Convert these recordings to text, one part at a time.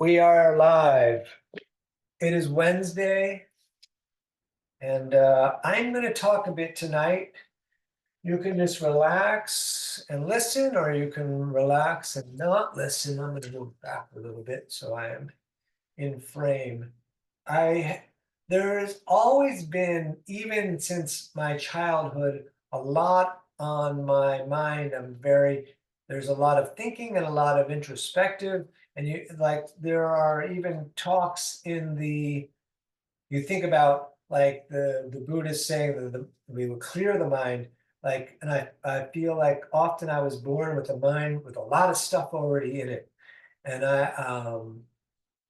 We are live. It is Wednesday, and I'm going to talk a bit tonight. You can just relax and listen, or you can relax and not listen. I'm going to move back a little bit so I am in frame. I There's always been, even since my childhood, a lot on my mind. There's a lot of thinking and a lot of introspective. And there are even talks you think about like the Buddhists saying that we will clear the mind. And I feel like often I was born with a mind with a lot of stuff already in it. And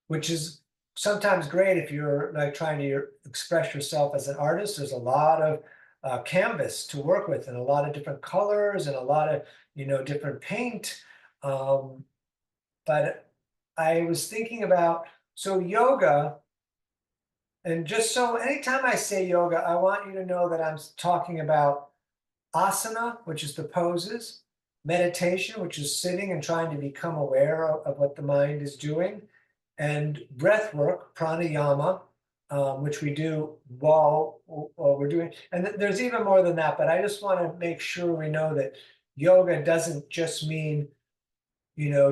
which is sometimes great if you're like trying to express yourself as an artist. There's a lot of canvas to work with, and a lot of different colors, and a lot of different paint. Um, but I was thinking about yoga, and just so anytime I say yoga, I want you to know that I'm talking about asana, which is the poses, meditation, which is sitting and trying to become aware of what the mind is doing, and breath work, pranayama, which we do while we're doing. And there's even more than that, but I just want to make sure we know that yoga doesn't just mean,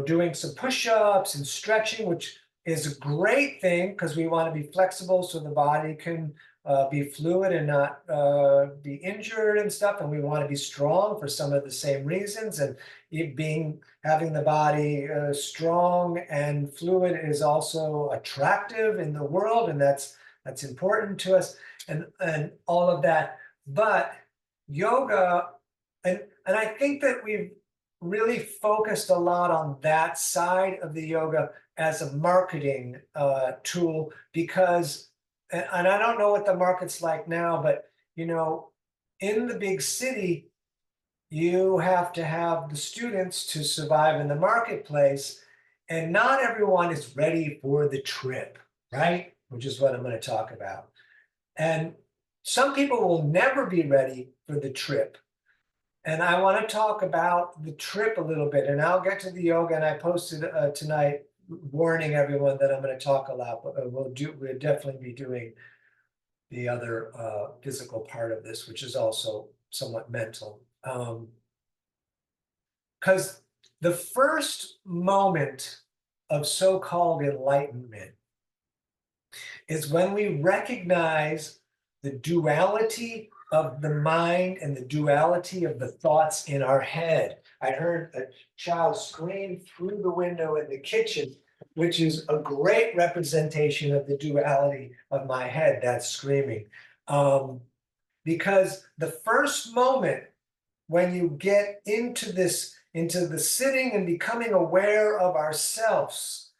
doing some push-ups and stretching, which is a great thing because we want to be flexible so the body can be fluid and not be injured and stuff. And we want to be strong for some of the same reasons. And having the body strong and fluid is also attractive in the world, and that's important to us, and all of that. But yoga, and I think that we've really focused a lot on that side of the yoga as a marketing tool, because, and I don't know what the market's like now, but in the big city, you have to have the students to survive in the marketplace, and not everyone is ready for the trip, right? Which is what I'm going to talk about. And some people will never be ready for the trip. And I want to talk about the trip a little bit, and I'll get to the yoga. And I posted tonight, warning everyone that I'm going to talk a lot, but we'll definitely be doing the other physical part of this, which is also somewhat mental. Because the first moment of so-called enlightenment is when we recognize the duality of the mind and the duality of the thoughts in our head. I heard a child scream through the window in the kitchen, which is a great representation of the duality of my head, that screaming. Because the first moment when you get into the sitting and becoming aware of ourselves,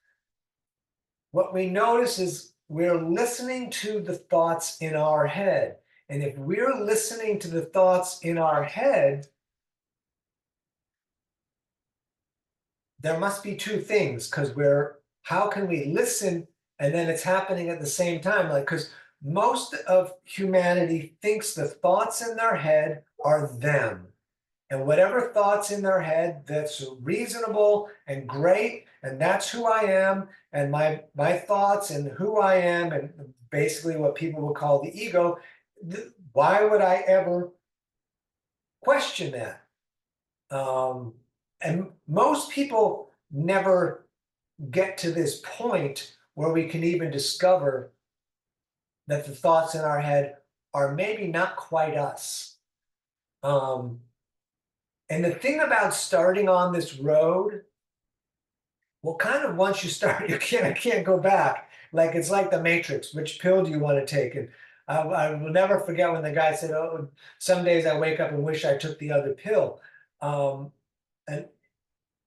what we notice is we're listening to the thoughts in our head. And if we're listening to the thoughts in our head, there must be two things, because how can we listen and then it's happening at the same time? Like, because most of humanity thinks the thoughts in their head are them. And whatever thoughts in their head, that's reasonable and great, and that's who I am, and my thoughts and who I am, and basically what people would call the ego. Why would I ever question that? And most people never get to this point where we can even discover that the thoughts in our head are maybe not quite us. And the thing about starting on this road, well, kind of once you start, you can't go back. Like, it's like the Matrix. Which pill do you want to take? And I will never forget when the guy said, "Oh, some days I wake up and wish I took the other pill." And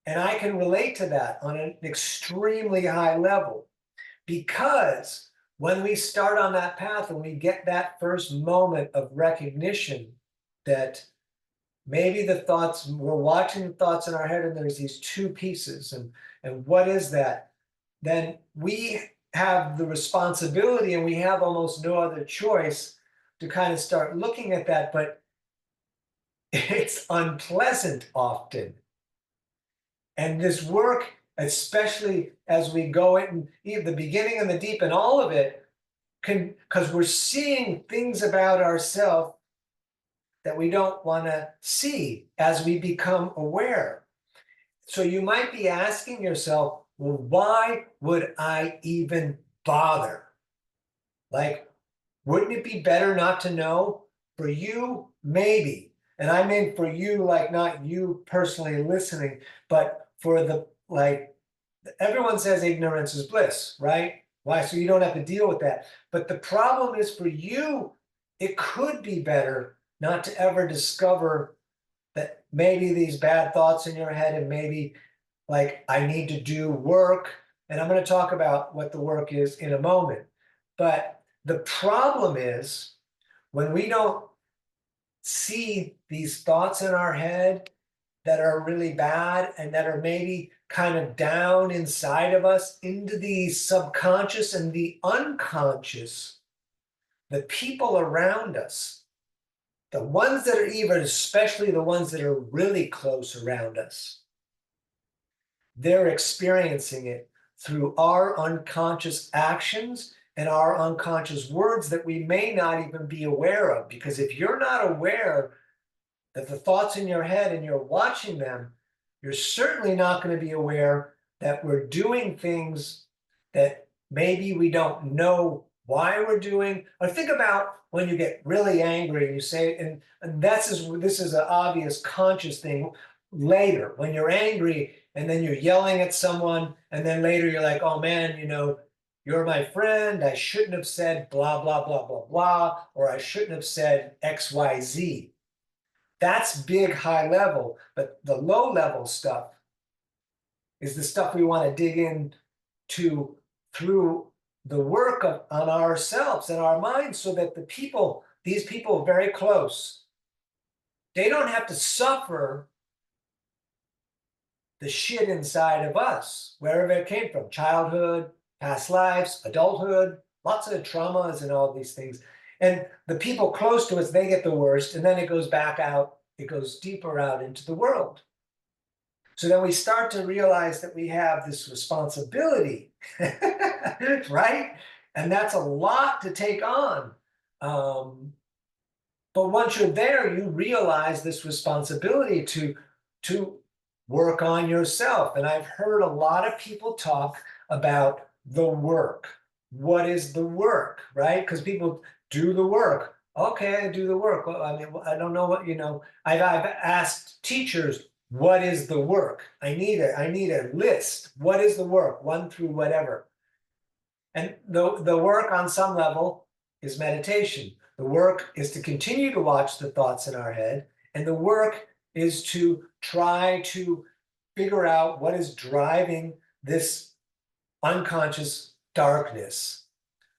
I can relate to that on an extremely high level, because when we start on that path and we get that first moment of recognition that maybe we're watching the thoughts in our head, and there's these two pieces, and what is that? Then we have the responsibility, and we have almost no other choice to kind of start looking at that, but it's unpleasant often. And this work especially as we go in the beginning and the deep and all of it, because we're seeing things about ourselves that we don't want to see as we become aware. So you might be asking yourself, well, why would I even bother? Like, wouldn't it be better not to know? For you, maybe. And I mean for you, like not you personally listening, but for the, like, everyone says ignorance is bliss, right? Why? So you don't have to deal with that. But the problem is for you, it could be better not to ever discover that maybe these bad thoughts in your head, and maybe like I need to do work. And I'm going to talk about what the work is in a moment. But the problem is when we don't see these thoughts in our head that are really bad and that are maybe kind of down inside of us into the subconscious and the unconscious, the people around us, the ones that are even, especially the ones that are really close around us, they're experiencing it through our unconscious actions and our unconscious words that we may not even be aware of. Because if you're not aware that the thoughts in your head and you're watching them, you're certainly not going to be aware that we're doing things that maybe we don't know why we're doing. Or think about when you get really angry and you say, and this is an obvious conscious thing later, when you're angry and then you're yelling at someone, and then later you're like, oh man, you're my friend. I shouldn't have said blah, blah, blah, blah, blah, or I shouldn't have said XYZ. That's big, high level, but the low level stuff is the stuff we want to dig into through the work on ourselves and our minds, so that these people very close, they don't have to suffer the shit inside of us, wherever it came from, childhood, past lives, adulthood, lots of traumas and all these things. And the people close to us, they get the worst, and then it goes back out, it goes deeper out into the world. So then we start to realize that we have this responsibility, right? And that's a lot to take on. But once you're there, you realize this responsibility to work on yourself. And I've heard a lot of people talk about the work. What is the work, right? Because people do the work. Okay, I do the work. Well, I mean, I don't know what, I've asked teachers, what is the work? I need a list. What is the work? 1 through whatever. And the work on some level is meditation. The work is to continue to watch the thoughts in our head. And the work is to try to figure out what is driving this unconscious darkness.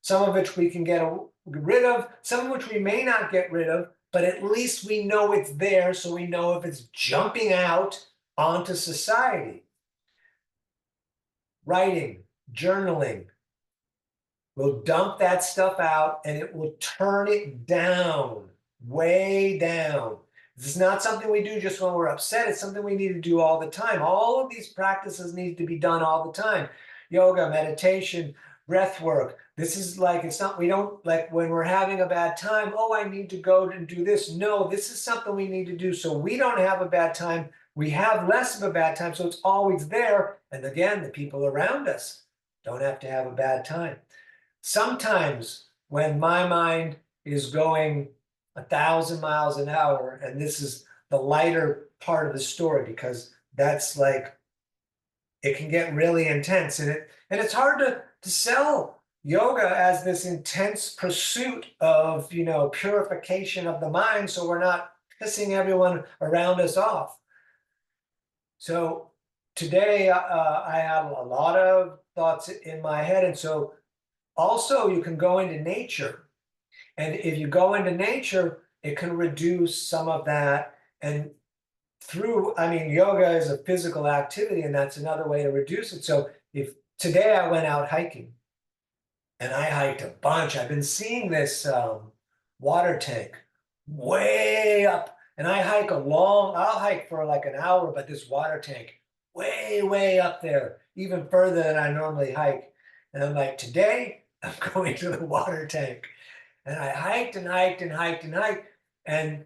Some of which we can get rid of, some of which we may not get rid of, but at least we know it's there, so we know if it's jumping out onto society. Writing, journaling, will dump that stuff out and it will turn it down, way down. This is not something we do just when we're upset. It's something we need to do all the time. All of these practices need to be done all the time. Yoga, meditation, breath work. This is like, it's not, we don't, like when we're having a bad time, oh, I need to go and do this. No, this is something we need to do so we don't have a bad time. We have less of a bad time, so it's always there. And again, the people around us don't have to have a bad time. Sometimes when my mind is going 1,000 miles an hour, and this is the lighter part of the story, because that's like, it can get really intense, and it's hard to sell yoga as this intense pursuit of purification of the mind, so we're not pissing everyone around us off. So today I have a lot of thoughts in my head, and so also you can go into nature, and if you go into nature, it can reduce some of that. And yoga is a physical activity, and that's another way to reduce it. So if today I went out hiking, and I hiked a bunch, I've been seeing this water tank way up, and I'll hike for like an hour, but this water tank way up there, even further than I normally hike. And I'm like, today I'm going to the water tank. And I hiked and hiked and hiked and hiked. And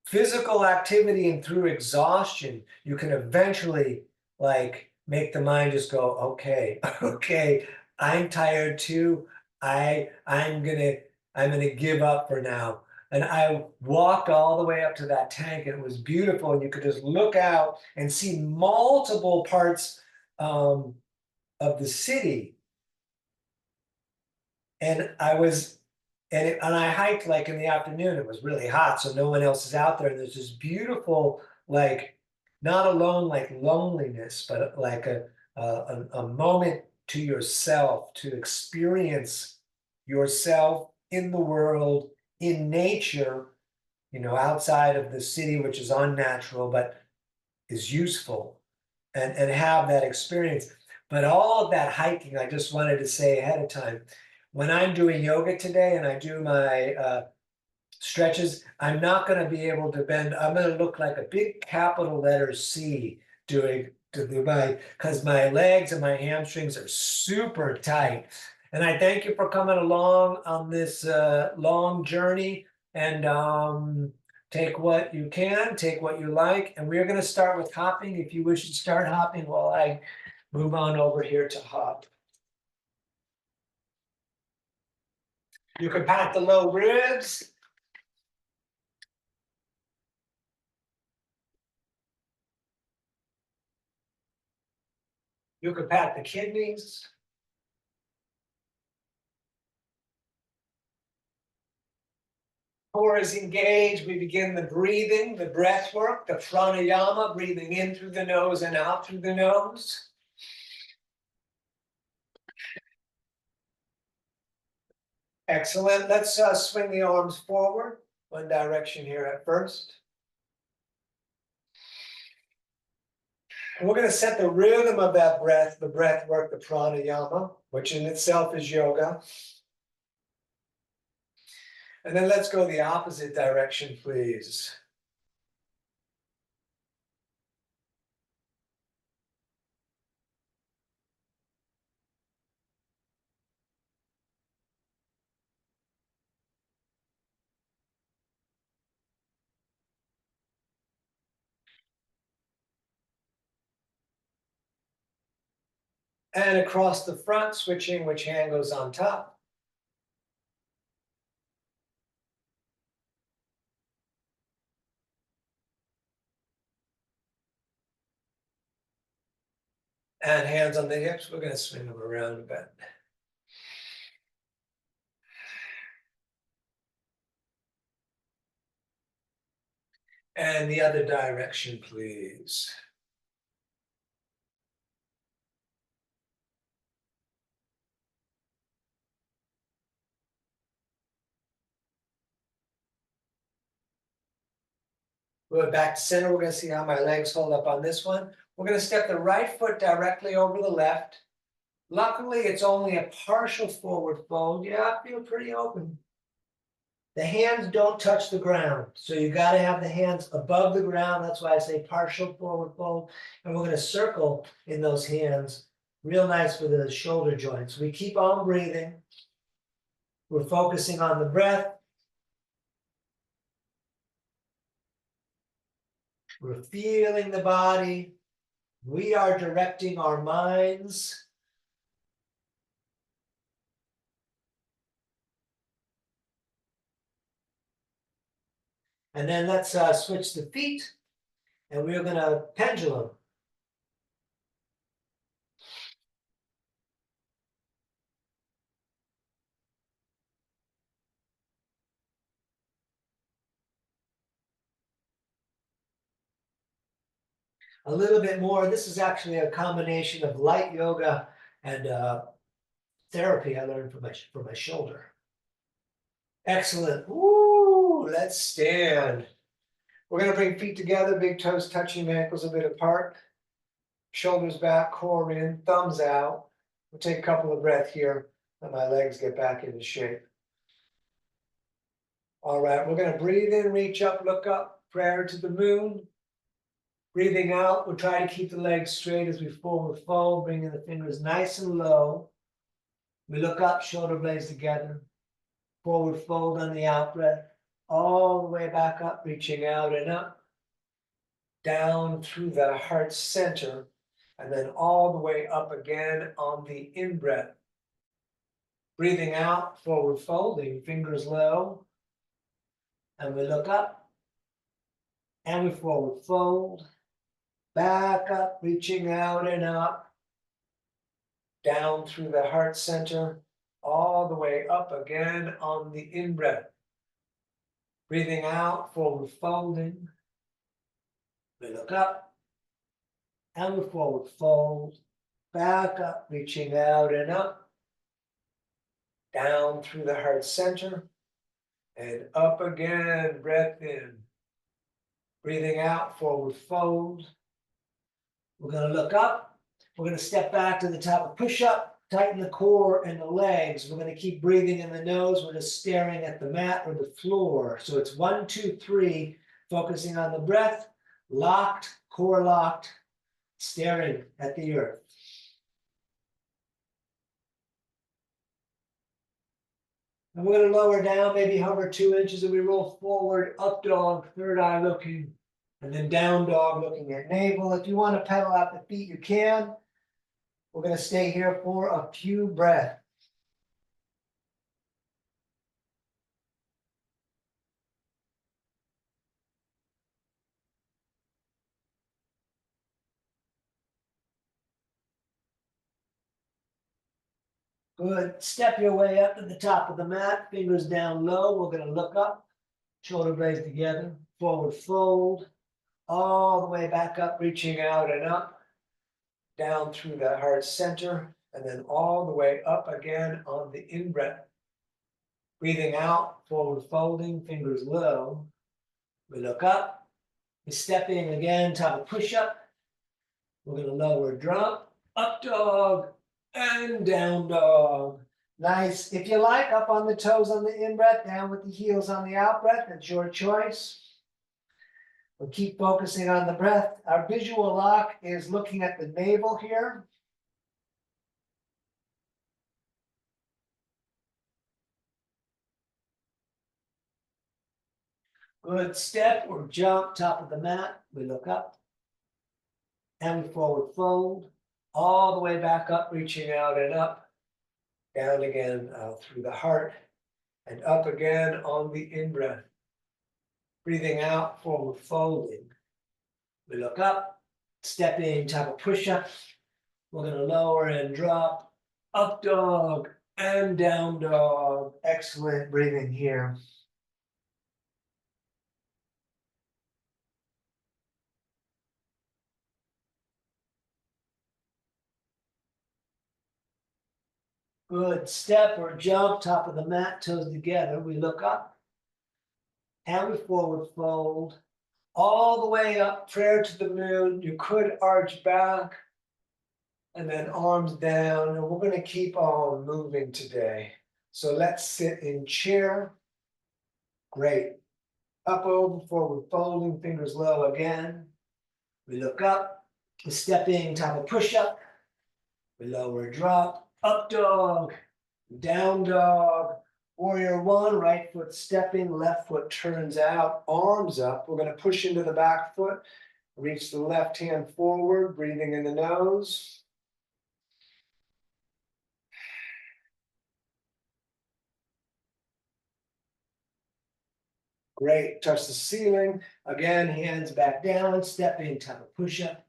physical activity and through exhaustion, you can eventually like make the mind just go, okay, okay, I'm tired too. I'm gonna give up for now. And I walked all the way up to that tank, and it was beautiful. And you could just look out and see multiple parts um, of the city. And I was and I hiked like in the afternoon. It was really hot, so no one else is out there. And there's this beautiful, like, not alone like loneliness, but like a moment to yourself to experience yourself in the world, in nature, outside of the city, which is unnatural, but is useful, and have that experience. But all of that hiking, I just wanted to say ahead of time, when I'm doing yoga today and I do my stretches, I'm not going to be able to bend. I'm going to look like a big capital letter C doing to do my because my legs and my hamstrings are super tight. And I thank you for coming along on this long journey. And take what you can, take what you like. And we're going to start with hopping. If you wish to start hopping while I move on over here to hop. You can pat the low ribs. You can pat the kidneys. Core is engaged. We begin the breathing, the breath work, the pranayama, breathing in through the nose and out through the nose. Excellent. Let's swing the arms forward, one direction here at first. And we're going to set the rhythm of that breath, the breath work, the pranayama, which in itself is yoga. And then let's go the opposite direction, please. And across the front, switching which hand goes on top. And hands on the hips, we're going to swing them around a bit. And the other direction, please. Going back to center, we're going to see how my legs hold up on this one. We're going to step the right foot directly over the left. Luckily, it's only a partial forward fold. Yeah, I feel pretty open. The hands don't touch the ground. So you got to have the hands above the ground. That's why I say partial forward fold. And we're going to circle in those hands. Real nice for the shoulder joints. We keep on breathing. We're focusing on the breath. We're feeling the body. We are directing our minds. And then let's switch the feet, and we're going to pendulum. A little bit more. This is actually a combination of light yoga and therapy I learned for my shoulder. Excellent. Woo! Let's stand. We're going to bring feet together, big toes touching, ankles a bit apart. Shoulders back, core in, thumbs out. We'll take a couple of breaths here. Let my legs get back into shape. All right, we're going to breathe in, reach up, look up, prayer to the moon. Breathing out, we'll try to keep the legs straight as we forward fold, bringing the fingers nice and low. We look up, shoulder blades together. Forward fold on the out breath, all the way back up, reaching out and up, down through the heart center, and then all the way up again on the in breath. Breathing out, forward folding, fingers low, and we look up, and we forward fold, back up, reaching out and up, down through the heart center, all the way up again on the in breath. Breathing out, forward folding, we look up, and we forward fold, back up, reaching out and up, down through the heart center, and up again, breath in. Breathing out, forward fold. We're going to look up. We're going to step back to the top of push-up, tighten the core and the legs. We're going to keep breathing in the nose. We're just staring at the mat or the floor. So it's 1, 2, 3, focusing on the breath, locked, core locked, staring at the earth. And we're going to lower down, maybe hover 2 inches, and we roll forward, up dog, third eye looking, and then down dog looking at navel. If you want to pedal out the feet, you can. We're going to stay here for a few breaths. Good. Step your way up to the top of the mat, fingers down low. We're going to look up, shoulder blades together, forward fold, all the way back up, reaching out and up, down through the heart center, and then all the way up again on the in breath. Breathing out, forward folding, fingers low. We look up, we step in again, top of push-up. We're going to lower drop, up dog, and down dog. Nice. If you like, up on the toes on the in-breath, down with the heels on the out-breath. It's your choice. We'll keep focusing on the breath. Our visual lock is looking at the navel here. Good. Step or jump, top of the mat. We look up. And we forward fold. All the way back up, reaching out and up. Down again through the heart. And up again on the in-breath. Breathing out, forward folding. We look up, stepping, top of push-up. We're going to lower and drop, up dog and down dog. Excellent breathing here. Good. Step or jump, top of the mat, toes together. We look up and we forward fold. All the way up, prayer to the moon. You could arch back and then arms down. And we're going to keep on moving today. So let's sit in chair. Great. Up over, forward folding, fingers low again. We look up, we step in, top of push-up. We lower, drop, up dog, down dog. Warrior 1, right foot stepping, left foot turns out, arms up. We're going to push into the back foot, reach the left hand forward, breathing in the nose. Great, touch the ceiling. Again, hands back down, stepping, top of push-up.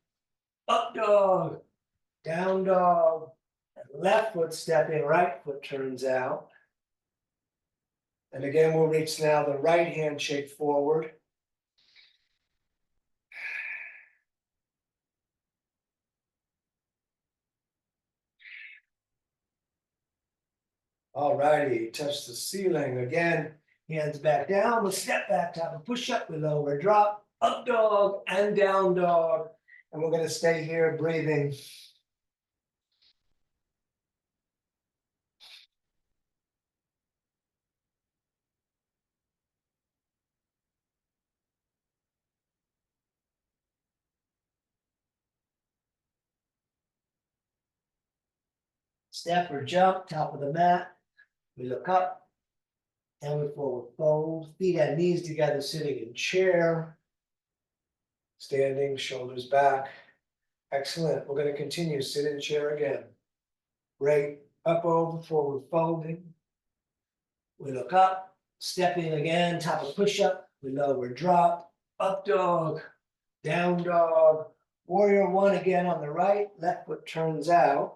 Up dog, down dog, left foot stepping, right foot turns out. And again, we'll reach now the right hand shake forward. All righty, touch the ceiling. Again, hands back down, we'll step back, top of push-up, we lower, drop, up dog and down dog. And we're gonna stay here breathing. step or jump, top of the mat. We look up and we forward fold, feet and knees together, sitting in chair. Standing, shoulders back. Excellent. We're going to continue. Sit in chair again. Great. Up, over, forward folding. We look up, stepping again, top of push-up. We lower, drop, up dog, down dog. Warrior one again on the right, left foot turns out.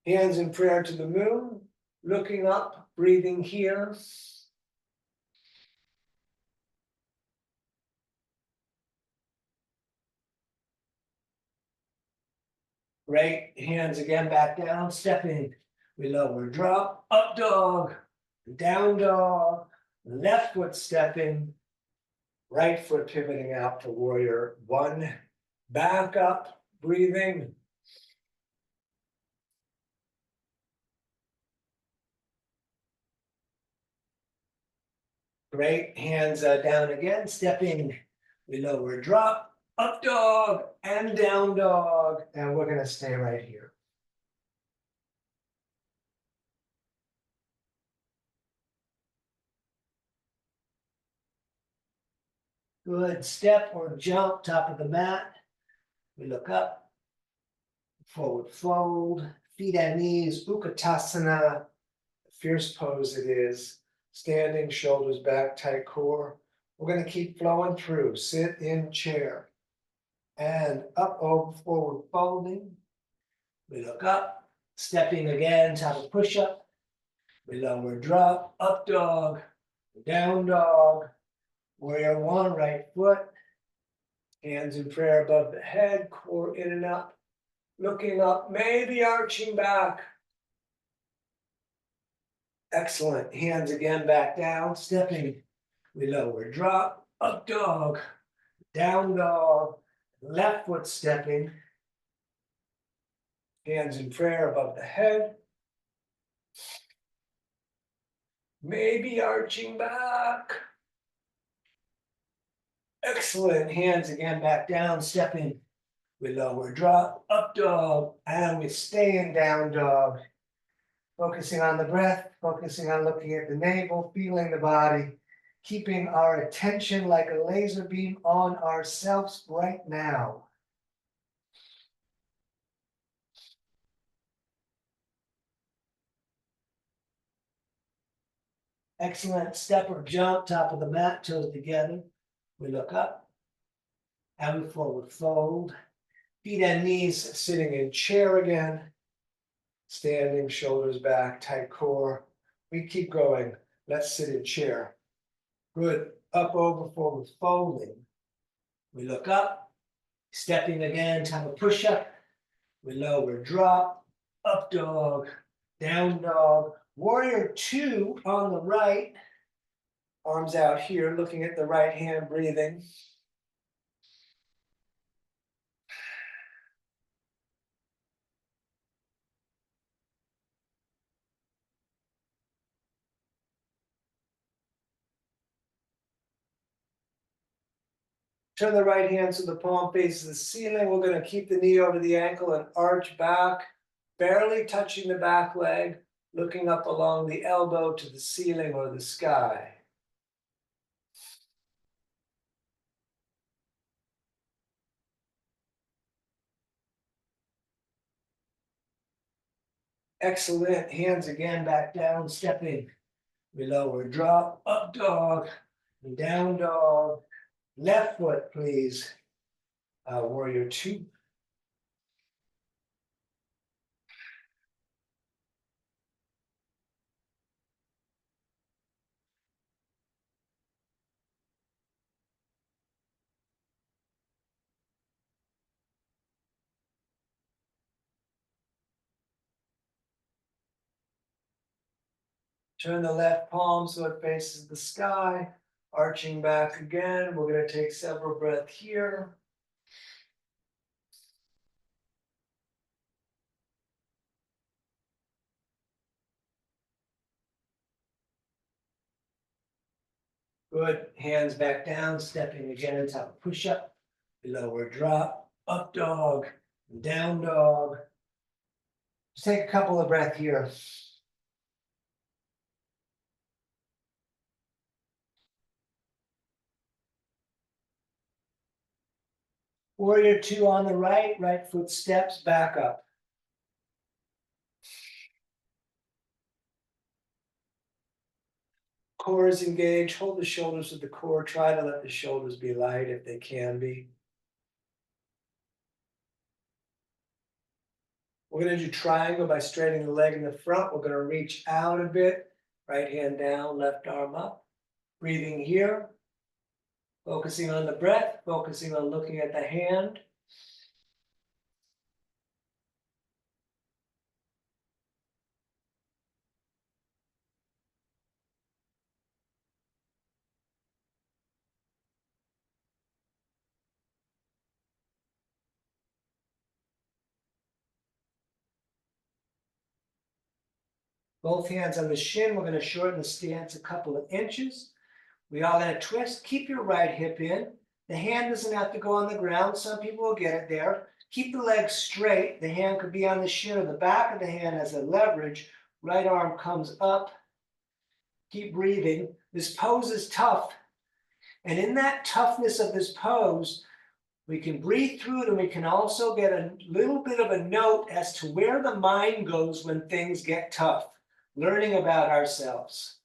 Hands in prayer to the moon. Looking up, breathing here. Great, hands again back down, stepping. We lower, drop, up dog, down dog, left foot stepping. Right foot pivoting out to warrior one. Back up, breathing. Great, hands down again, stepping. We lower, drop, up dog, and down dog. And we're going to stay right here. Good, step or jump, top of the mat. We look up, forward fold, feet and knees, Utkatasana. Fierce pose it is. Standing, shoulders back, tight core. We're going to keep flowing through. Sit in chair. And up, over, forward folding. We look up, stepping again, top of push-up. We lower, drop, up dog, down dog. Warrior one, right foot. Hands in prayer above the head, core in and up. Looking up, maybe arching back. Excellent. Hands again back down, Stepping. We lower, drop, up dog, down dog. Left foot stepping. hands in prayer above the head. Maybe arching back. Excellent. Hands again back down, stepping. We lower, drop, up dog, and we stay in down dog. Focusing on the breath, focusing on looking at the navel, feeling the body, keeping our attention like a laser beam on ourselves right now. Excellent. Step or jump, top of the mat, toes together. We look up and we forward fold. Feet and knees Sitting in chair again. Standing, shoulders back, tight core. We keep going. Let's sit in chair. Good. Up, over, forward, folding. We look up, stepping again, time of push-up. We lower, drop, up dog, down dog. Warrior two on the right. Arms out here, looking at the right hand, breathing. Turn the right hand so the palm faces the ceiling. We're going to keep the knee over the ankle and arch back, barely touching the back leg, looking up along the elbow to the ceiling or the sky. Excellent. Hands again back down, stepping. We lower, drop, up dog, and down dog. Left foot, please. Warrior two. Turn the left palm so it faces the sky, arching back again. We're going to take several breaths here. Good. Hands back down, stepping again, top of push-up. Lower, drop, up dog, down dog. Just take a couple of breaths here. Warrior two on the right, right foot steps back up. Core is engaged, hold the shoulders with the core, try to let the shoulders be light if they can be. We're gonna do triangle by straightening the leg in the front. We're gonna reach out a bit, right hand down, left arm up. Breathing here, focusing on the breath, focusing on looking at the hand. Both hands on the shin. We're gonna shorten the stance a couple of inches. We all gonna twist. Keep your right hip in. The hand doesn't have to go on the ground. Some people will get it there. Keep the leg straight. The hand could be on the shin or the back of the hand as a leverage. Right arm comes up. Keep breathing. This pose is tough. And in that toughness of this pose, we can breathe through it, and we can also get a little bit of a note as to where the mind goes when things get tough, learning about ourselves.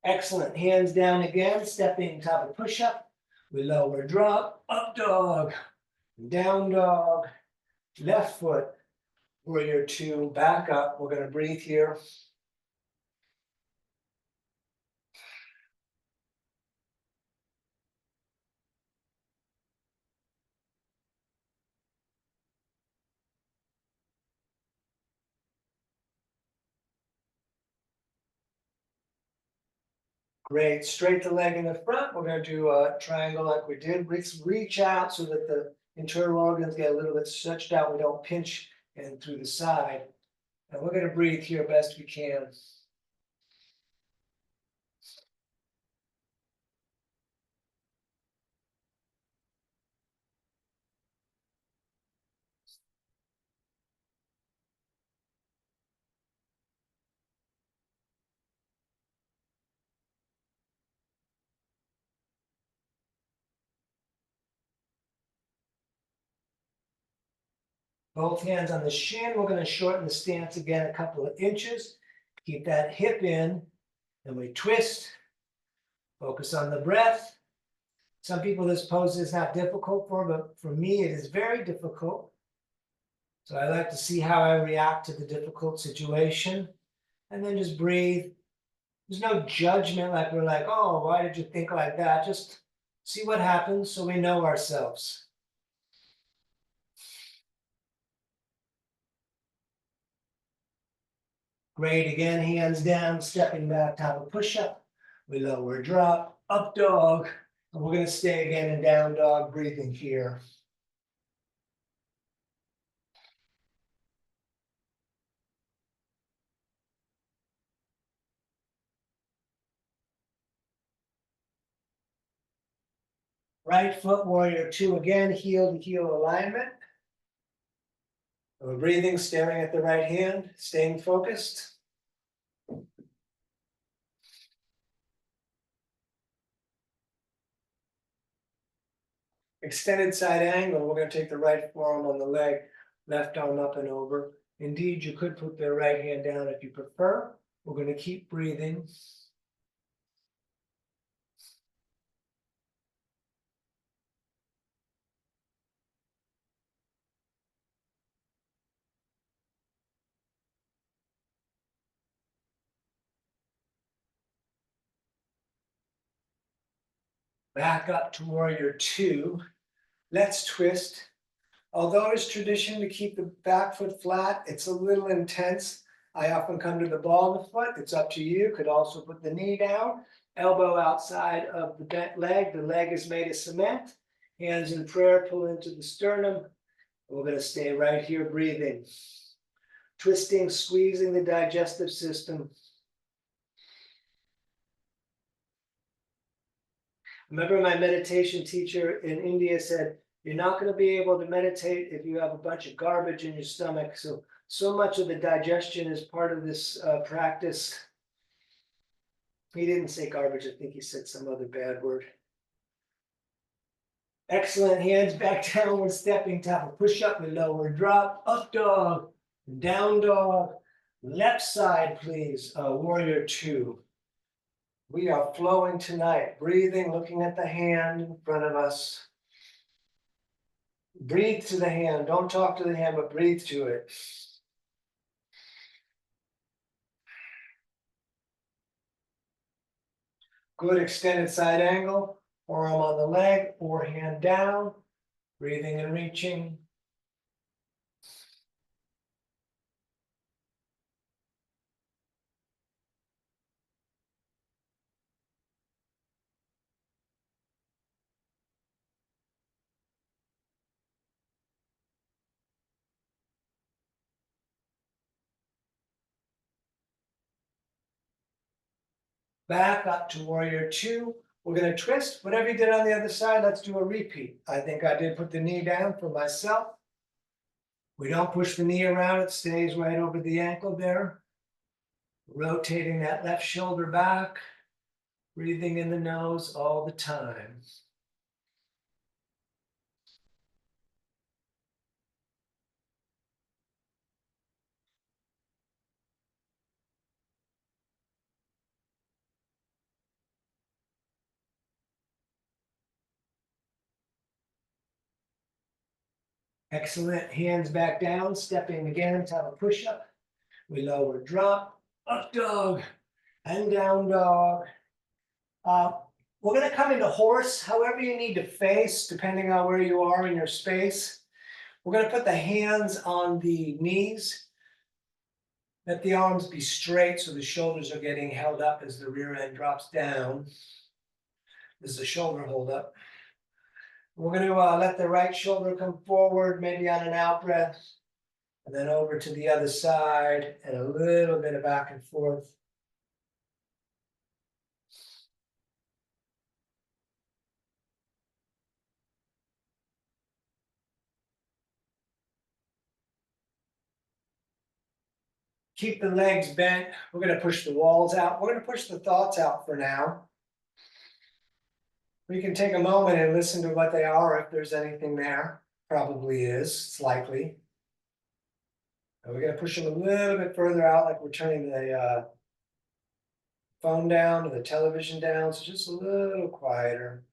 Excellent. Hands down again, stepping top of push-up. We lower drop, up dog, down dog, left foot, warrior two, back up. We're going to breathe here. Great. Straight the leg in the front. We're going to do a triangle like we did. Reach out so that the internal organs get a little bit stretched out. We don't pinch in through the side. And we're going to breathe here best we can. Both hands on the shin. We're going to shorten the stance again a couple of inches. Keep that hip in. And we twist. Focus on the breath. Some people this pose is not difficult for, but for me it is very difficult. So I like to see how I react to the difficult situation. And then just breathe. There's no judgment like we're like, oh, why did you think like that? Just see what happens so we know ourselves. Great, again, hands down, stepping back, top of push-up. We lower drop, up dog. And we're gonna stay again in down dog, breathing here. Right foot, warrior two again, heel to heel alignment. We're breathing, staring at the right hand, staying focused. Extended side angle, we're going to take the right forearm on the leg, left arm up and over. Indeed, you could put the right hand down if you prefer. We're going to keep breathing. Back up to warrior two. Let's twist. Although it's tradition to keep the back foot flat, it's a little intense. I often come to the ball of the foot. It's up to you. Could also put the knee down, elbow outside of the bent leg. The leg is made of cement. Hands in prayer, pull into the sternum. We're going to stay right here breathing. Twisting, squeezing the digestive system. Remember my meditation teacher in India said, You're not going to be able to meditate if you have a bunch of garbage in your stomach. So much of the digestion is part of this practice. He didn't say garbage. I think he said some other bad word. Excellent. Hands back, downward stepping, top of push up and lower drop, up dog, down dog, left side, please. Warrior two. We are flowing tonight, breathing, looking at the hand in front of us. Breathe to the hand. Don't talk to the hand, but breathe to it. Good extended side angle. Forearm on the leg or hand down. Breathing and reaching. Back up to warrior two. We're going to twist. Whatever you did on the other side, let's do a repeat. I think I did put the knee down for myself. We don't push the knee around. It stays right over the ankle there. Rotating that left shoulder back. Breathing in the nose all the time. Excellent. Hands back down, stepping again, top of push up. We lower drop, up dog, and down dog. We're going to come into horse, however you need to face, depending on where you are in your space. We're going to put the hands on the knees. Let the arms be straight so the shoulders are getting held up as the rear end drops down. This is a shoulder hold up. We're going to let the right shoulder come forward, maybe on an out breath, and then over to the other side, and a little bit of back and forth. Keep the legs bent. We're going to push the walls out. We're going to push the thoughts out for now. We can take a moment and listen to what they are, if there's anything there. Probably is, it's likely. And we're going to push them a little bit further out, like we're turning the phone down or the television down, so just a little quieter.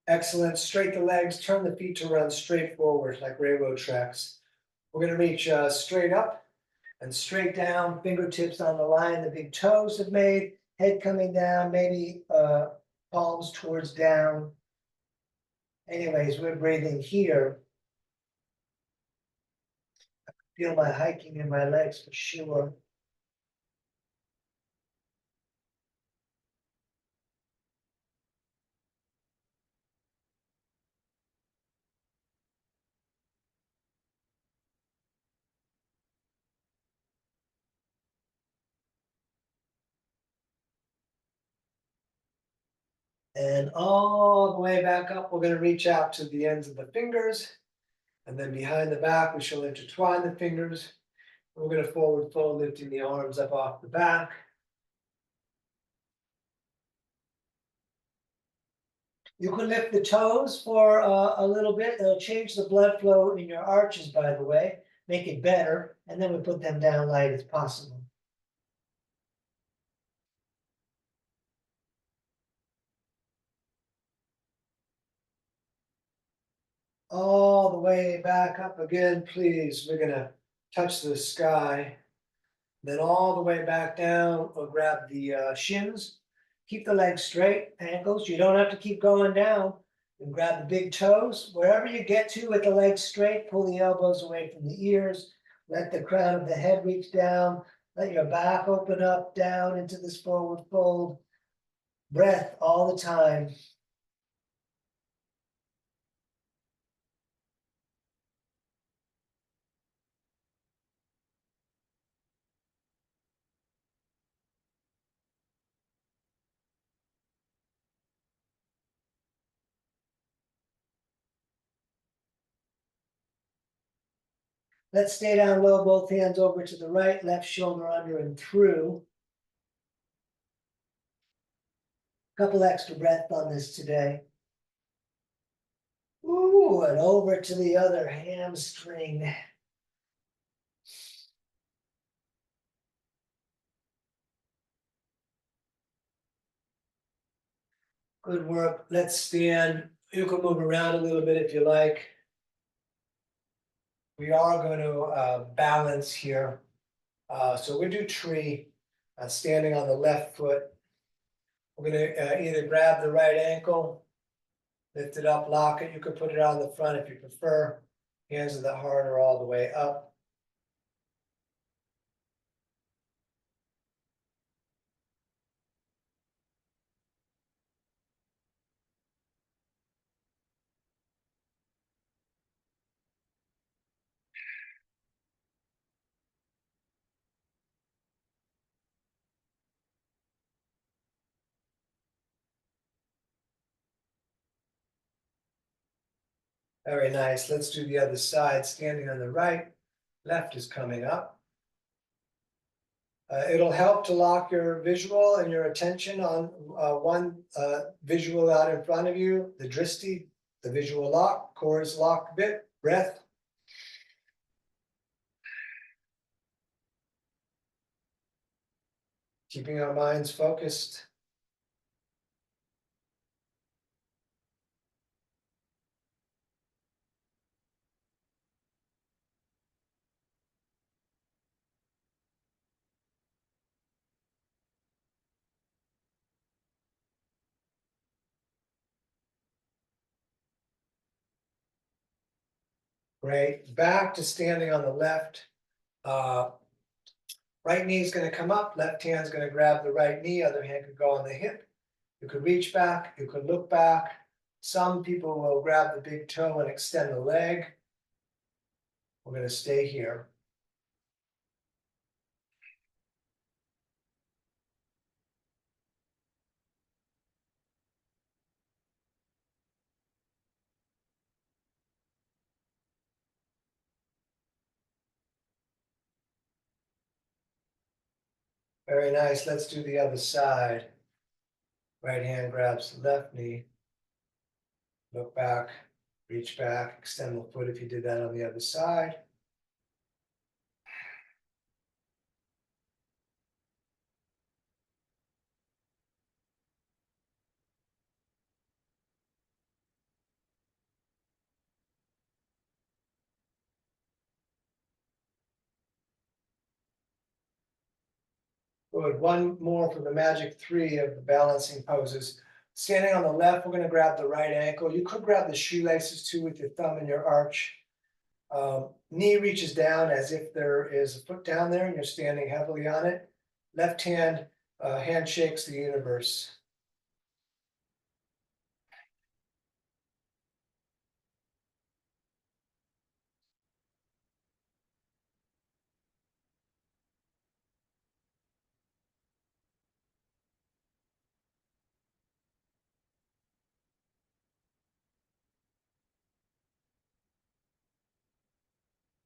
Excellent. Straight the legs, turn the feet to run straight forward like railroad tracks. We're going to reach straight up and straight down, fingertips on the line the big toes have made, head coming down, maybe palms towards down. Anyways, we're breathing here. Feel my hiking in my legs for sure. And all the way back up, we're going to reach out to the ends of the fingers. And then behind the back, we shall intertwine the fingers. We're going to forward fold, lifting the arms up off the back. You can lift the toes for a little bit. It'll change the blood flow in your arches, by the way, make it better. And then we put them down light as possible. All the way back up again, please. We're going to touch the sky. Then all the way back down, we'll grab the shins. Keep the legs straight, ankles. You don't have to keep going down. And grab the big toes. Wherever you get to with the legs straight, pull the elbows away from the ears. Let the crown of the head reach down. Let your back open up, down into this forward fold. Breath all the time. Let's stay down low, both hands over to the right, left shoulder under and through. Couple extra breaths on this today. Ooh, and over to the other hamstring. Good work. Let's stand. You can move around a little bit if you like. We are going to balance here. So we do tree, standing on the left foot. We're going to either grab the right ankle, lift it up, lock it. You could put it on the front if you prefer. Hands of the heart are all the way up. Very nice. Let's do the other side, standing on the right. Left is coming up. It'll help to lock your visual and your attention on one visual out in front of you, the dristi, the visual lock, core is locked a bit, breath. Keeping our minds focused. Great. Back to standing on the left. Right knee is going to come up, left hand is going to grab the right knee, other hand could go on the hip. You could reach back, you could look back. Some people will grab the big toe and extend the leg. We're going to stay here. Very nice. Let's do the other side. Right hand grabs the left knee. Look back, reach back, extend the foot if you did that on the other side. Good. One more for the magic 3 of the balancing poses. Standing on the left, we're going to grab the right ankle. You could grab the shoelaces too with your thumb and your arch. Knee reaches down as if there is a foot down there and you're standing heavily on it. Left hand handshakes the universe.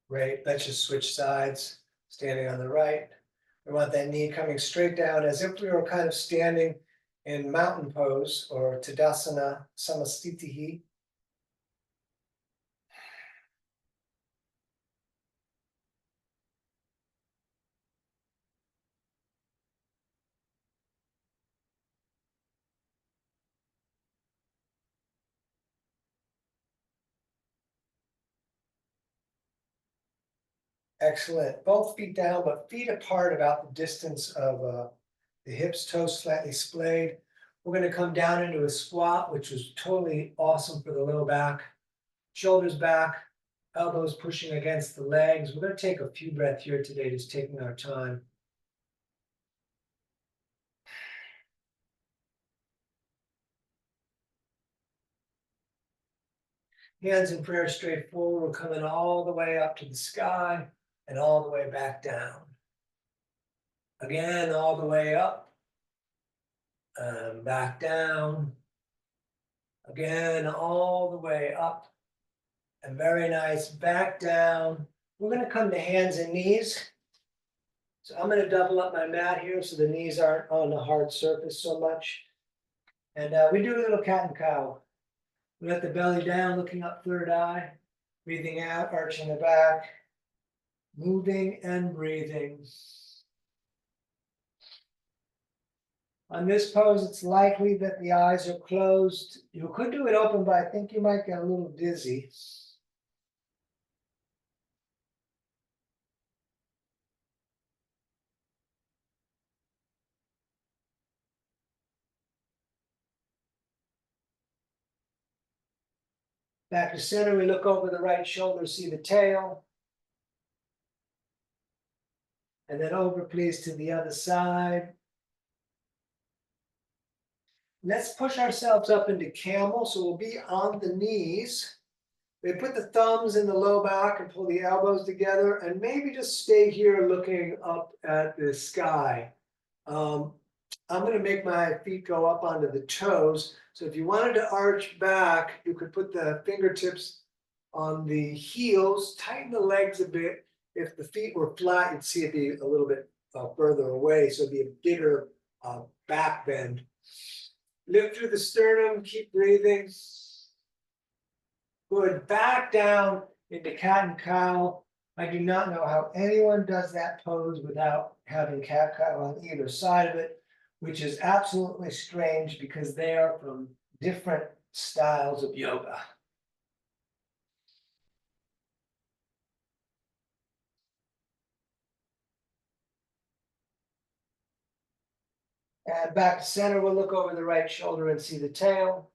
Great. Let's just switch sides. Standing on the right. We want that knee coming straight down as if we were kind of standing in mountain pose or Tadasana Samastitihi. Excellent. Both feet down, but feet apart about the distance of the hips, toes slightly splayed. We're going to come down into a squat, which is totally awesome for the low back. Shoulders back, elbows pushing against the legs. We're going to take a few breaths here today, just taking our time. Hands in prayer straight forward. We're coming all the way up to the sky and all the way back down. Again, all the way up and back down. Again, all the way up and very nice back down We're gonna come to hands and knees. So I'm gonna double up my mat here so the knees aren't on the hard surface so much. And we do a little cat and cow. We let the belly down, looking up third eye, breathing out, arching the back, moving and breathing. On this pose, it's likely that the eyes are closed. You could do it open, but I think you might get a little dizzy. Back to center, we look over the right shoulder, see the tail. And then over, please, to the other side. Let's push ourselves up into camel, so we'll be on the knees. We put the thumbs in the low back and pull the elbows together, and maybe just stay here looking up at the sky. I'm going to make my feet go up onto the toes. So if you wanted to arch back, you could put the fingertips on the heels, tighten the legs a bit. If the feet were flat, you'd see it be a little bit further away, so it'd be a bigger back bend. Lift through the sternum, keep breathing. Good, back down into cat and cow. I do not know how anyone does that pose without having cat cow on either side of it, which is absolutely strange because they are from different styles of yoga. And back to center, we'll look over the right shoulder and see the tail.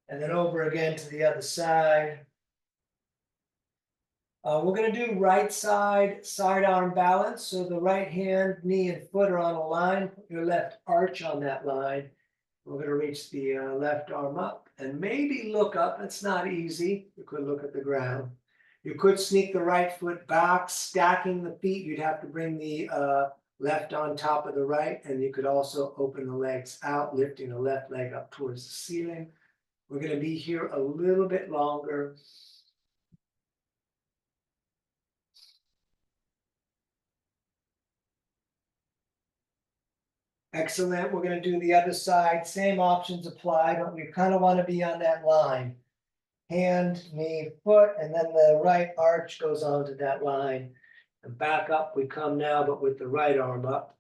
And then over again to the other side. We're going to do right side, side arm balance. So the right hand, knee, and foot are on a line. Put your left arch on that line. We're going to reach the left arm up and maybe look up. It's not easy. You could look at the ground. You could sneak the right foot back, stacking the feet. You'd have to bring the left on top of the right. And you could also open the legs out, lifting the left leg up towards the ceiling. We're going to be here a little bit longer. Excellent. We're going to do the other side. Same options apply, but we kind of want to be on that line. Hand, knee, foot, and then the right arch goes onto that line. And back up we come now, but with the right arm up.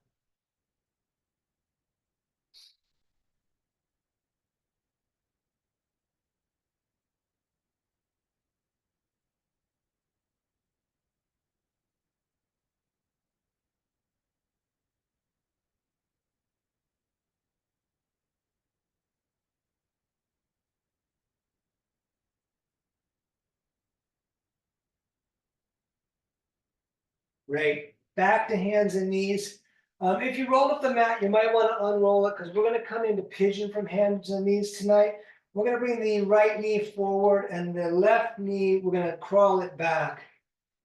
Great. Back to hands and knees. If you roll up the mat, you might want to unroll it because we're going to come into pigeon from hands and knees tonight. We're going to bring the right knee forward and the left knee, we're going to crawl it back.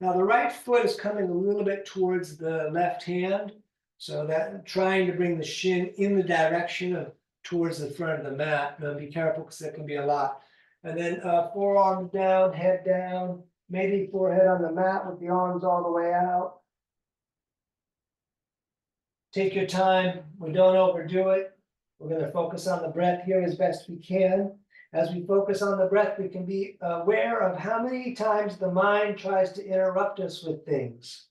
Now the right foot is coming a little bit towards the left hand, so that trying to bring the shin in the direction of towards the front of the mat. Now be careful because that can be a lot. And then forearms down, head down, maybe forehead on the mat with the arms all the way out. Take your time. We don't overdo it. We're going to focus on the breath here as best we can. As we focus on the breath, we can be aware of how many times the mind tries to interrupt us with things.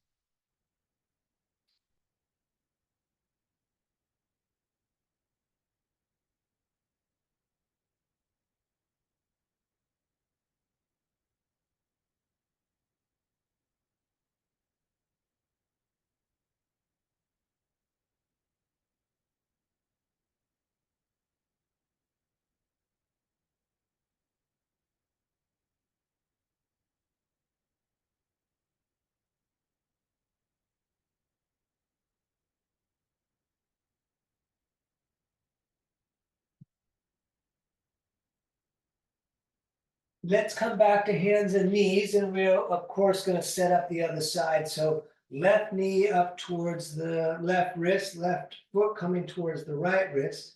Let's come back to hands and knees, and we're of course going to set up the other side. So left knee up towards the left wrist, left foot coming towards the right wrist,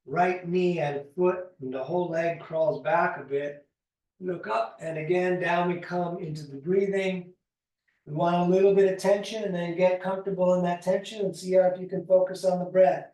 right knee and foot, and the whole leg crawls back a bit. Look up, and again, down we come into the breathing. We want a little bit of tension, and then get comfortable in that tension and see if you can focus on the breath.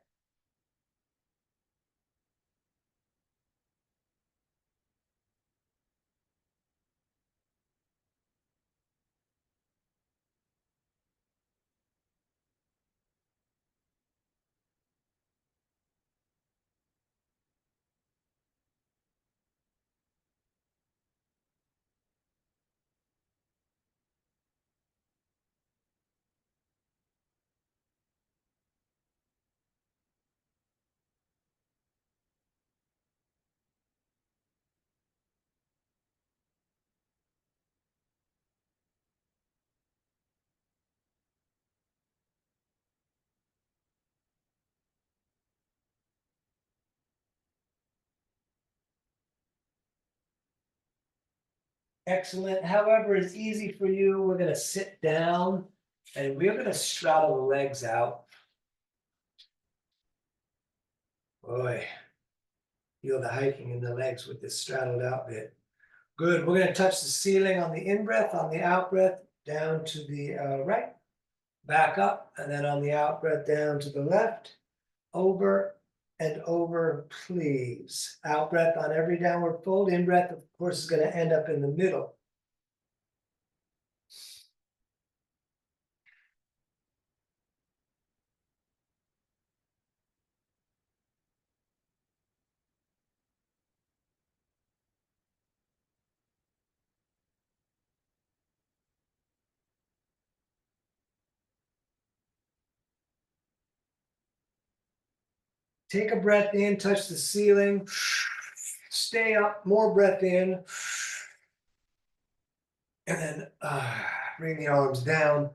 Excellent. However, it's easy for you. We're going to sit down and we're going to straddle the legs out. Boy, feel the hiking in the legs with this straddled out bit. Good. We're going to touch the ceiling on the in breath, on the out breath, down to the right, back up, and then on the out breath, down to the left, over and over, please. Out breath on every downward fold. In breath, of course, is going to end up in the middle. Take a breath in, touch the ceiling, stay up, more breath in, and then bring the arms down.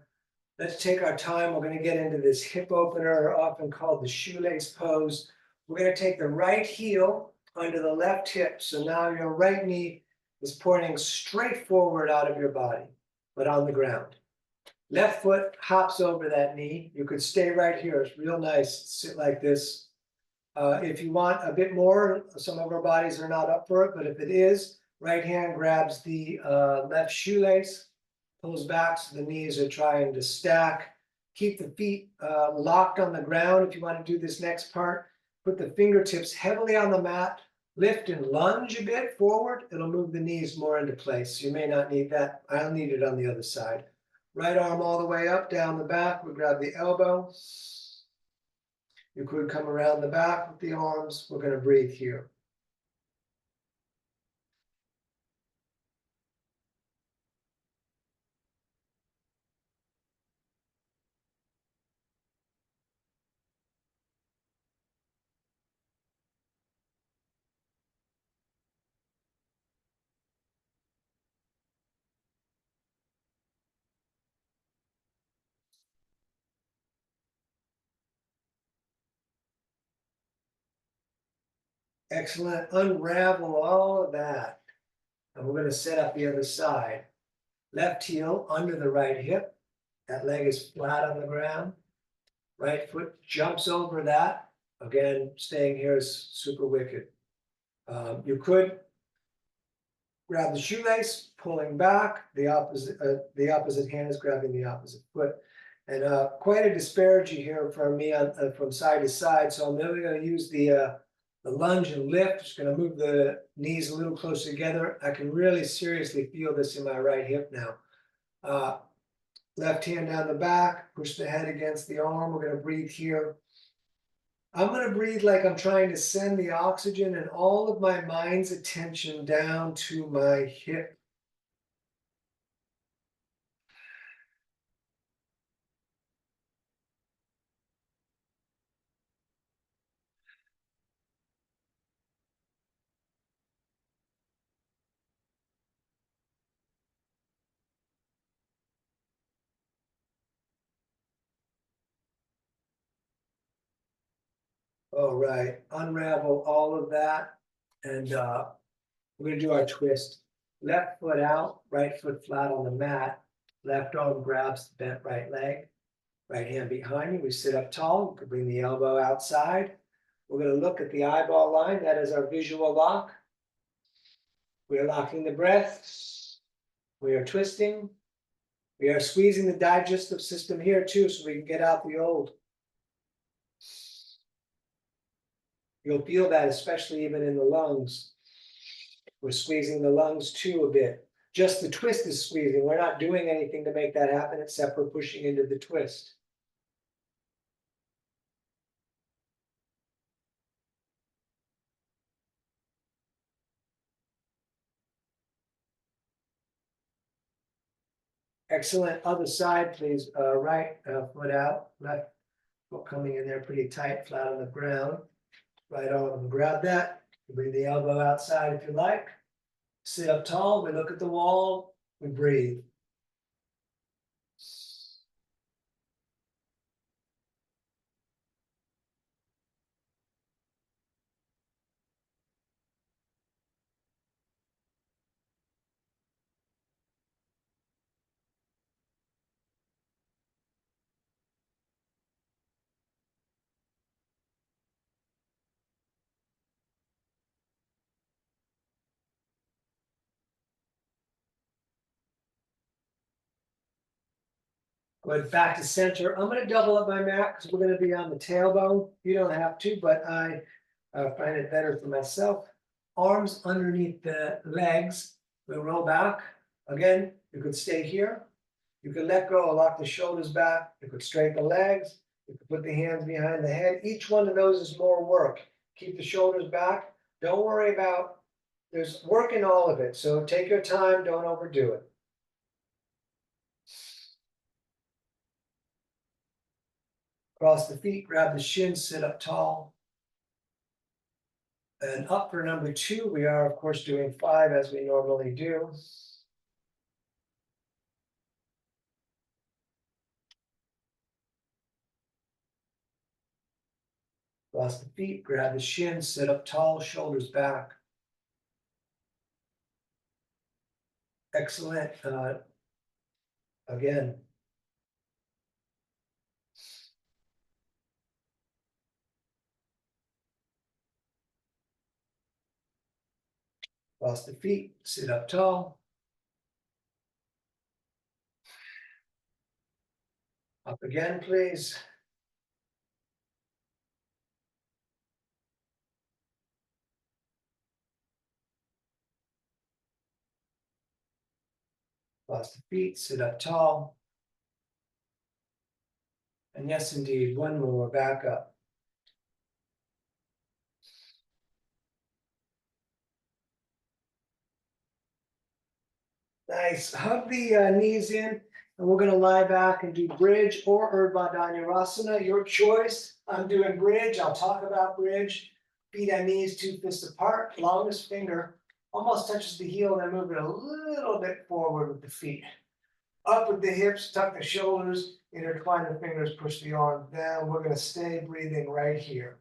Let's take our time. We're going to get into this hip opener, often called the shoelace pose. We're going to take the right heel under the left hip. So now your right knee is pointing straight forward out of your body, but on the ground. Left foot hops over that knee. You could stay right here. It's real nice. Sit like this. If you want a bit more, some of our bodies are not up for it, but if it is, right hand grabs the left shoelace, pulls back so the knees are trying to stack. Keep the feet locked on the ground. If you want to do this next part, put the fingertips heavily on the mat, lift and lunge a bit forward. It'll move the knees more into place. You may not need that. I'll need it on the other side. Right arm all the way up, down the back. We grab the elbow. You could come around the back with the arms. We're going to breathe here. Excellent. Unravel all of that. And we're going to set up the other side. Left heel under the right hip. That leg is flat on the ground. Right foot jumps over that. Again, staying here is super wicked. You could grab the shoelace, pulling back. The opposite hand is grabbing the opposite foot. And quite a disparity here from me from side to side. So I'm really going to use the lunge and lift. Just going to move the knees a little closer together. I can really seriously feel this in my right hip now. Left hand down the back, push the head against the arm. We're going to breathe here. I'm going to breathe like I'm trying to send the oxygen and all of my mind's attention down to my hip. All right, unravel all of that. And we're going to do our twist. Left foot out, right foot flat on the mat. Left arm grabs the bent right leg. Right hand behind you. We sit up tall. We can bring the elbow outside. We're going to look at the eyeball line. That is our visual lock. We are locking the breath. We are twisting. We are squeezing the digestive system here too, so we can get out the old. You'll feel that especially even in the lungs. We're squeezing the lungs too a bit. Just the twist is squeezing. We're not doing anything to make that happen except for pushing into the twist. Excellent. Other side, please. Right foot out, left foot coming in there pretty tight, flat on the ground. Right arm, grab that. Bring the elbow outside if you like. Sit up tall. We look at the wall. We breathe. Good. Back to center. I'm going to double up my mat because we're going to be on the tailbone. You don't have to, but I find it better for myself. Arms underneath the legs. We roll back. Again, you could stay here. You could let go, lock the shoulders back. You could straighten the legs. You could put the hands behind the head. Each one of those is more work. Keep the shoulders back. Don't worry about, there's work in all of it. So take your time. Don't overdo it. Cross the feet, grab the shins, sit up tall. And up for number 2, we are, of course, doing 5 as we normally do. Cross the feet, grab the shins, sit up tall, shoulders back. Excellent. Again. Cross the feet, sit up tall. Up again, please. Cross the feet, sit up tall. And yes, indeed, one more, back up. Nice. Hug the knees in, and we're going to lie back and do bridge or Urdhva Dhanurasana, your choice. I'm doing bridge. I'll talk about bridge. Feet on knees, 2 fists apart. Longest finger almost touches the heel, and then move it a little bit forward with the feet. Up with the hips, tuck the shoulders, intertwine the fingers, push the arms down. We're going to stay breathing right here.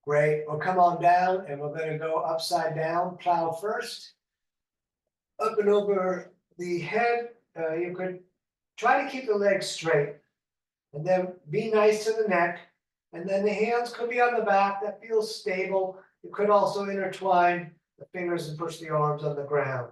Great. We'll come on down and we're going to go upside down, plow first. Up and over the head. You could try to keep the legs straight and then be nice to the neck. And then the hands could be on the back. That feels stable. You could also intertwine the fingers and push the arms on the ground.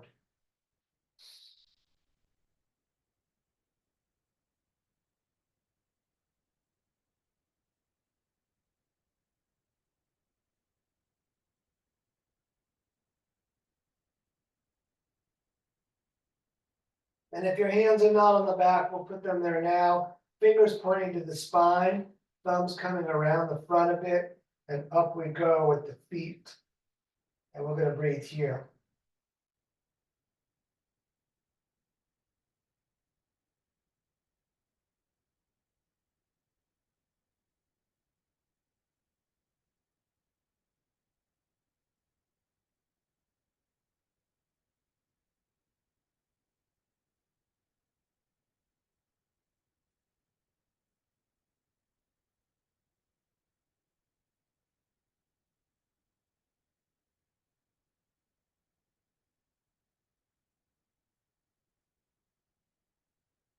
And if your hands are not on the back, we'll put them there now. Fingers pointing to the spine, thumbs coming around the front a bit, and up we go with the feet. And we're going to breathe here.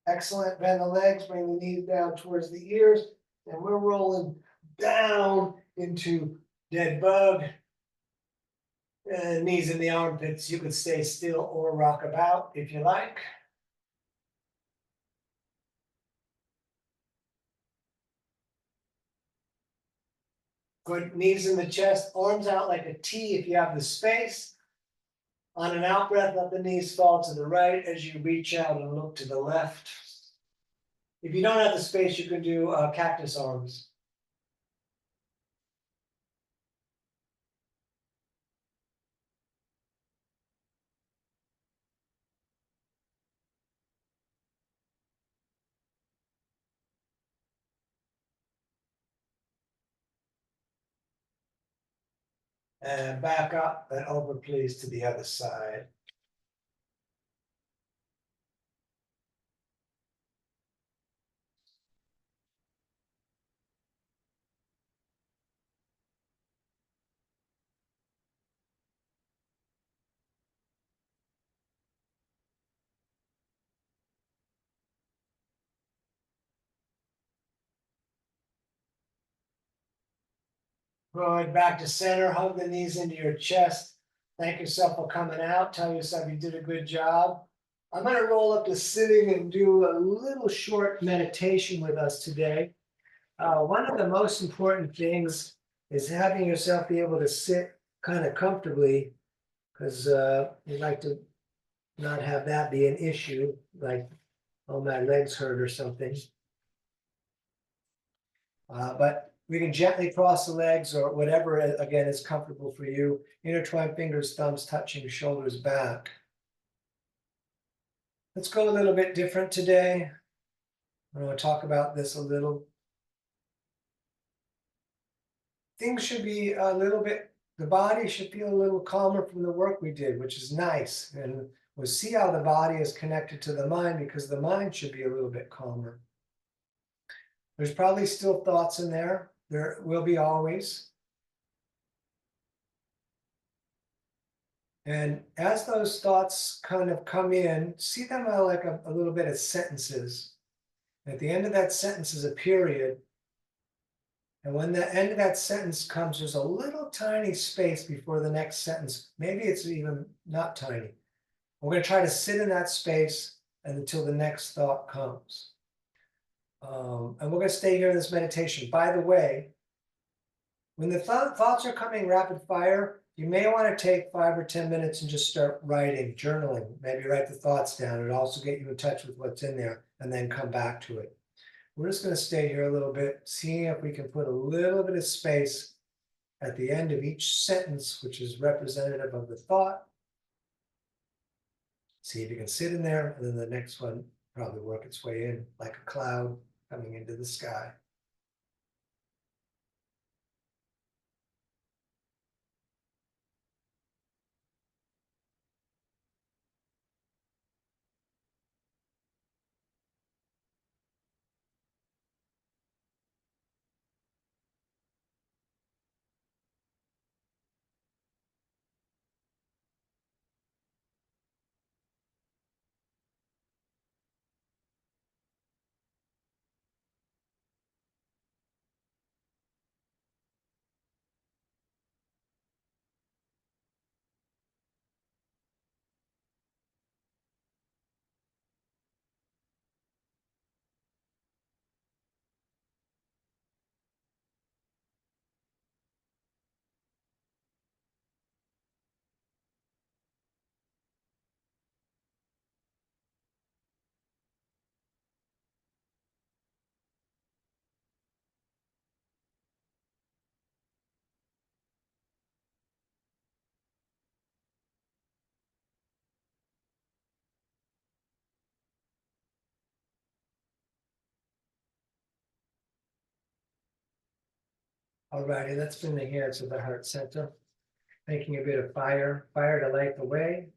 Excellent. Bend the legs, bring the knees down towards the ears, and we're rolling down into dead bug. And knees in the armpits. You could stay still or rock about if you like. Good. Knees in the chest, arms out like a T if you have the space. On an out breath, let the knees fall to the right as you reach out and look to the left. If you don't have the space, you can do cactus arms. And back up and over, please, to the other side. Good. Back to center. Hug the knees into your chest. Thank yourself for coming out. Tell yourself you did a good job. I'm going to roll up to sitting and do a little short meditation with us today. One of the most important things is having yourself be able to sit kind of comfortably, because you'd like to not have that be an issue, like, oh, my legs hurt or something. But we can gently cross the legs or whatever, again, is comfortable for you. Intertwine fingers, thumbs touching, shoulders back. Let's go a little bit different today. I want to talk about this a little. Things should be a little bit, the body should feel a little calmer from the work we did, which is nice. And we'll see how the body is connected to the mind, because the mind should be a little bit calmer. There's probably still thoughts in there. There will be always. And as those thoughts kind of come in, see them like a little bit of sentences. At the end of that sentence is a period. And when the end of that sentence comes, there's a little tiny space before the next sentence. Maybe it's even not tiny. We're going to try to sit in that space until the next thought comes. And we're going to stay here in this meditation. By the way, when the thoughts are coming rapid fire, you may want to take 5 or 10 minutes and just start writing, journaling. Maybe write the thoughts down. It'll also get you in touch with what's in there, and then come back to it. We're just going to stay here a little bit, seeing if we can put a little bit of space at the end of each sentence, which is representative of the thought. See if you can sit in there, and then the next one probably work its way in like a cloud coming into the sky. Alrighty, let's bring the hands to the heart center. Making a bit of fire, fire to light the way,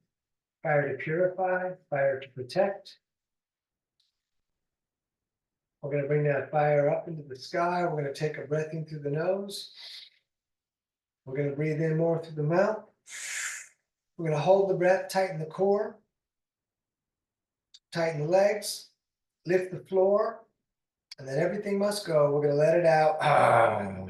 fire to purify, fire to protect. We're going to bring that fire up into the sky. We're going to take a breath in through the nose. We're going to breathe in more through the mouth. We're going to hold the breath, tighten the core, tighten the legs. lift the floor, and then everything must go. We're gonna let it out. Ah.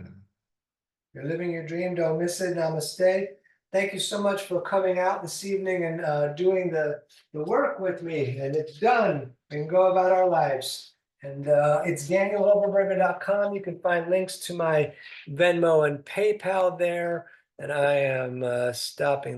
You're living your dream. Don't miss it. Namaste. Thank you so much for coming out this evening and doing the work with me. And it's done. We can go about our lives. And it's DanielHoberberger.com. You can find links to my Venmo and PayPal there. And I am stopping.